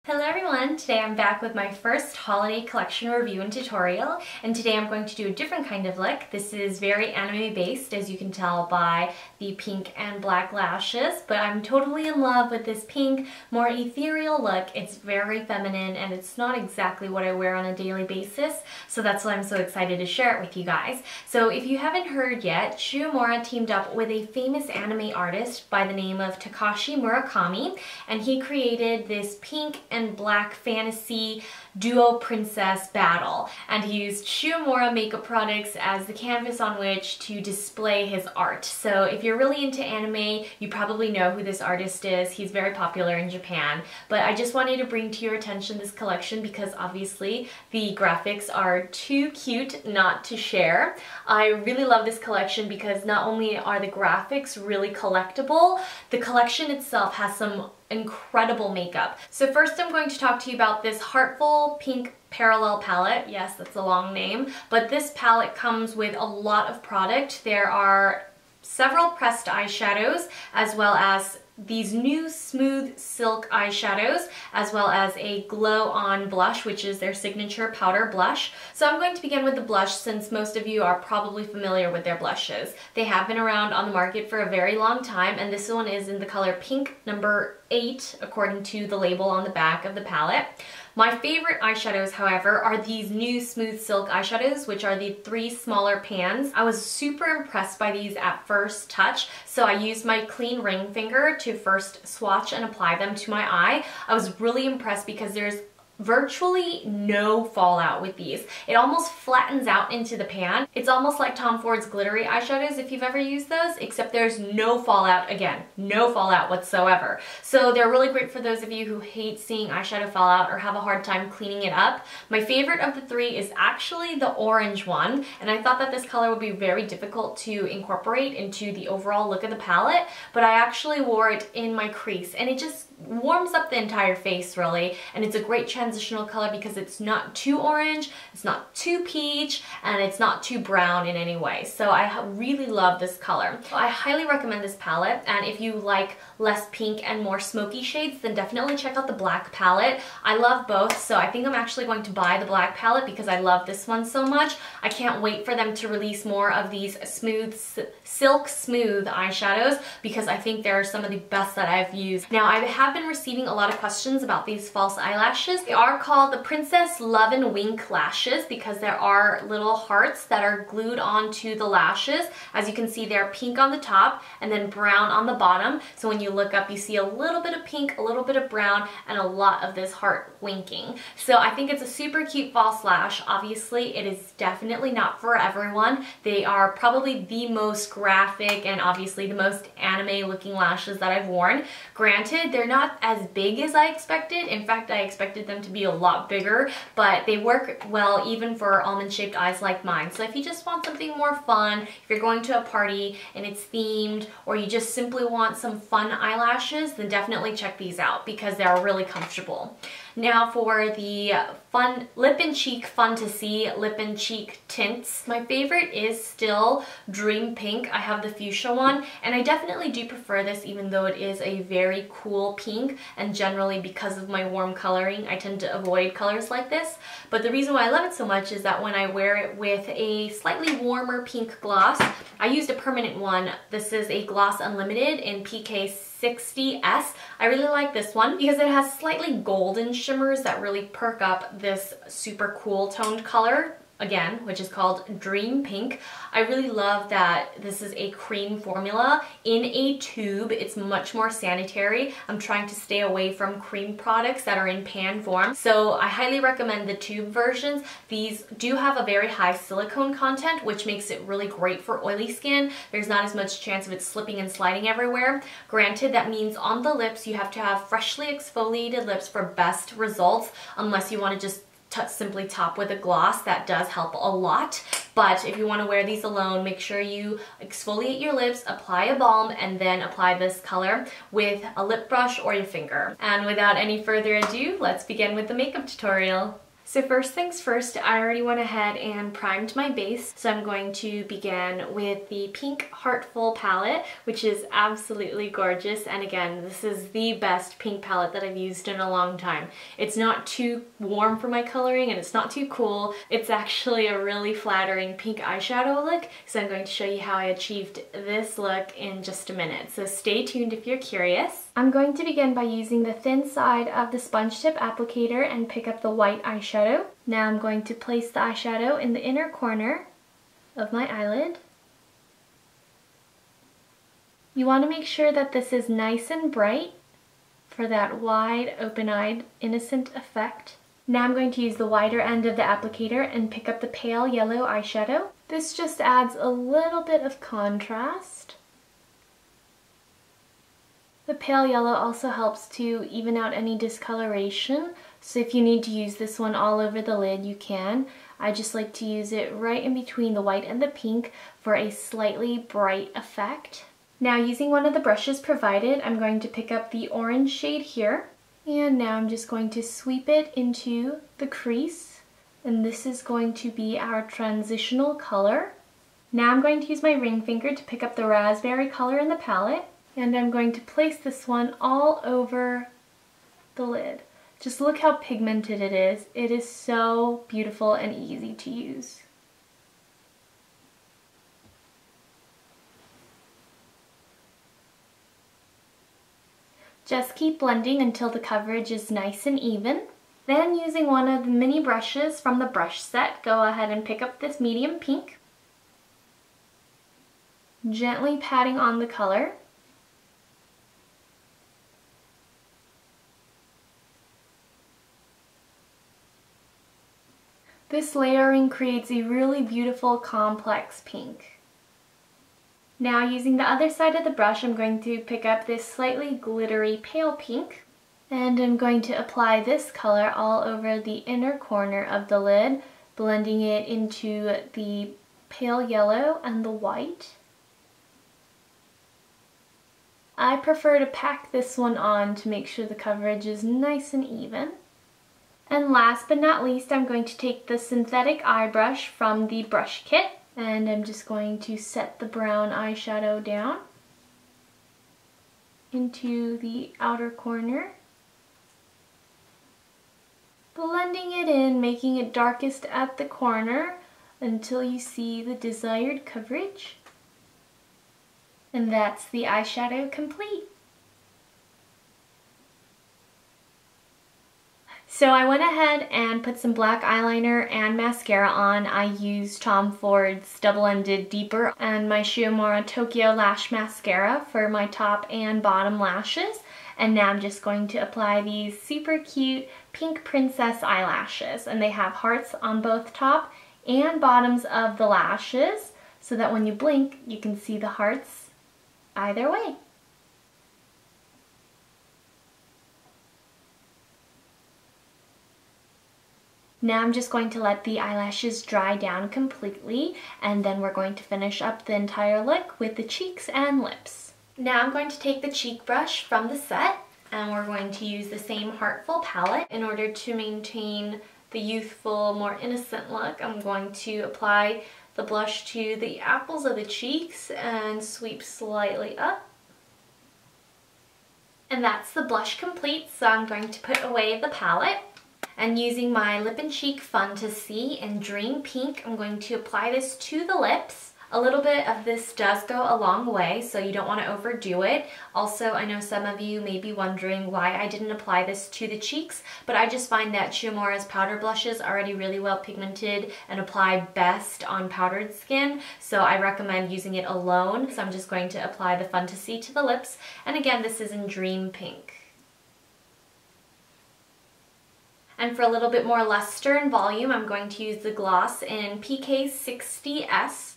Hello everyone, today I'm back with my first holiday collection review and tutorial, and today I'm going to do a different kind of look. This is very anime based, as you can tell by the pink and black lashes, but I'm totally in love with this pink, more ethereal look. It's very feminine and it's not exactly what I wear on a daily basis, so that's why I'm so excited to share it with you guys. So if you haven't heard yet, Shu Uemura teamed up with a famous anime artist by the name of Takashi Murakami, and he created this pink and black fantasy duo princess battle, and he used Shu Uemura makeup products as the canvas on which to display his art. So if you're really into anime, you probably know who this artist is. He's very popular in Japan, but I just wanted to bring to your attention this collection because obviously the graphics are too cute not to share. I really love this collection because not only are the graphics really collectible, the collection itself has some incredible makeup. So first I'm going to talk to you about this Heartful Pink Parallel palette. Yes, that's a long name, but this palette comes with a lot of product. There are several pressed eyeshadows, as well as these new smooth silk eyeshadows, as well as a glow on blush, which is their signature powder blush. So I'm going to begin with the blush since most of you are probably familiar with their blushes. They have been around on the market for a very long time, and this one is in the color pink number 8 according to the label on the back of the palette. My favorite eyeshadows, however, are these new smooth silk eyeshadows, which are the 3 smaller pans. I was super impressed by these at first touch, so I used my clean ring finger to first swatch and apply them to my eye. I was really impressed because there's virtually no fallout with these. It almost flattens out into the pan. It's almost like Tom Ford's glittery eyeshadows if you've ever used those, except there's no fallout. Again, no fallout whatsoever. So they're really great for those of you who hate seeing eyeshadow fallout or have a hard time cleaning it up. My favorite of the 3 is actually the orange one, and I thought that this color would be very difficult to incorporate into the overall look of the palette, but I actually wore it in my crease and it just warms up the entire face really, and it's a great transitional color because it's not too orange, it's not too peach, and it's not too brown in any way. So I really love this color. I highly recommend this palette, and if you like less pink and more smoky shades, then definitely check out the black palette. I love both, so I think I'm actually going to buy the black palette because I love this one so much. I can't wait for them to release more of these smooth, silk smooth eyeshadows because I think they're some of the best that I've used. Now, I have been receiving a lot of questions about these false eyelashes. They are called the Princess Love and Wink lashes because there are little hearts that are glued onto the lashes. As you can see, they're pink on the top and then brown on the bottom. So when you look up, you see a little bit of pink, a little bit of brown, and a lot of this heart winking. So I think it's a super cute false lash. Obviously, it is definitely not for everyone. They are probably the most graphic and obviously the most anime looking lashes that I've worn. Granted, they're not as big as I expected. In fact, I expected them to be a lot bigger, but they work well even for almond-shaped eyes like mine. So if you just want something more fun, if you're going to a party and it's themed, or you just simply want some fun eyelashes, then definitely check these out because they're really comfortable. Now for the fun lip and cheek fun-tasy lip and cheek tints, my favorite is still Dream Pink. I have the fuchsia one, and I definitely do prefer this even though it is a very cool pink, and generally because of my warm coloring I tend to avoid colors like this. But the reason why I love it so much is that when I wear it with a slightly warmer pink gloss, I used a permanent one. This is a Gloss Unlimited in PK 60S. I really like this one because it has slightly golden shimmers that really perk up this super cool toned color, again, which is called Dream Pink. I really love that this is a cream formula in a tube. It's much more sanitary. I'm trying to stay away from cream products that are in pan form, so I highly recommend the tube versions. These do have a very high silicone content, which makes it really great for oily skin. There's not as much chance of it slipping and sliding everywhere. Granted, that means on the lips you have to have freshly exfoliated lips for best results, unless you want to just simply top with a gloss. That does help a lot. But if you want to wear these alone, make sure you exfoliate your lips, apply a balm, and then apply this color with a lip brush or your finger. And without any further ado, let's begin with the makeup tutorial. So first things first, I already went ahead and primed my base. So I'm going to begin with the Pink Heartful palette, which is absolutely gorgeous. And again, this is the best pink palette that I've used in a long time. It's not too warm for my coloring and it's not too cool. It's actually a really flattering pink eyeshadow look. So I'm going to show you how I achieved this look in just a minute. So stay tuned if you're curious. I'm going to begin by using the thin side of the sponge tip applicator and pick up the white eyeshadow. Now I'm going to place the eyeshadow in the inner corner of my eyelid. You want to make sure that this is nice and bright for that wide, open-eyed, innocent effect. Now I'm going to use the wider end of the applicator and pick up the pale yellow eyeshadow. This just adds a little bit of contrast. The pale yellow also helps to even out any discoloration, so if you need to use this one all over the lid, you can. I just like to use it right in between the white and the pink for a slightly bright effect. Now using one of the brushes provided, I'm going to pick up the orange shade here, and now I'm just going to sweep it into the crease, and this is going to be our transitional color. Now I'm going to use my ring finger to pick up the raspberry color in the palette, and I'm going to place this one all over the lid. Just look how pigmented it is. It is so beautiful and easy to use. Just keep blending until the coverage is nice and even. Then using one of the mini brushes from the brush set, go ahead and pick up this medium pink. Gently patting on the color. This layering creates a really beautiful complex pink. Now using the other side of the brush, I'm going to pick up this slightly glittery pale pink, and I'm going to apply this color all over the inner corner of the lid, blending it into the pale yellow and the white. I prefer to pack this one on to make sure the coverage is nice and even. And last but not least, I'm going to take the synthetic eye brush from the brush kit, and I'm just going to set the brown eyeshadow down into the outer corner, blending it in, making it darkest at the corner until you see the desired coverage. And that's the eyeshadow complete. So I went ahead and put some black eyeliner and mascara on. I used Tom Ford's double-ended deeper and my Shu Uemura Tokyo Lash Mascara for my top and bottom lashes. And now I'm just going to apply these super cute pink princess eyelashes. And they have hearts on both top and bottoms of the lashes, so that when you blink, you can see the hearts either way. Now I'm just going to let the eyelashes dry down completely, and then we're going to finish up the entire look with the cheeks and lips. Now I'm going to take the cheek brush from the set, and we're going to use the same Heartful palette. In order to maintain the youthful, more innocent look, I'm going to apply the blush to the apples of the cheeks and sweep slightly up. And that's the blush complete, so I'm going to put away the palette. And using my Lip and Cheek Fun-tasy in Dream Pink, I'm going to apply this to the lips. A little bit of this does go a long way, so you don't want to overdo it. Also, I know some of you may be wondering why I didn't apply this to the cheeks, but I just find that Shu Uemura's powder blushes are already really well pigmented and apply best on powdered skin, so I recommend using it alone. So I'm just going to apply the Fun-tasy to the lips, and again, this is in Dream Pink. And for a little bit more luster and volume, I'm going to use the gloss in PK60S.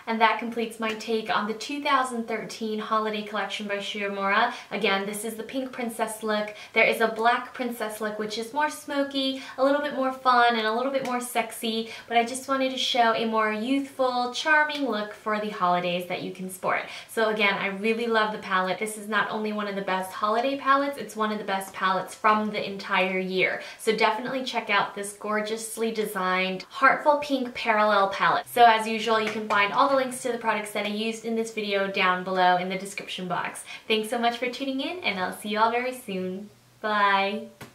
And that completes my take on the 2013 holiday collection by Shu Uemura. Again, this is the pink princess look. There is a black princess look, which is more smoky, a little bit more fun, and a little bit more sexy, but I just wanted to show a more youthful, charming look for the holidays that you can sport. So again, I really love the palette. This is not only one of the best holiday palettes, it's one of the best palettes from the entire year. So definitely check out this gorgeously designed, heartful pink parallel palette. So as usual, you can find all the links to the products that I used in this video down below in the description box. Thanks so much for tuning in, and I'll see you all very soon. Bye!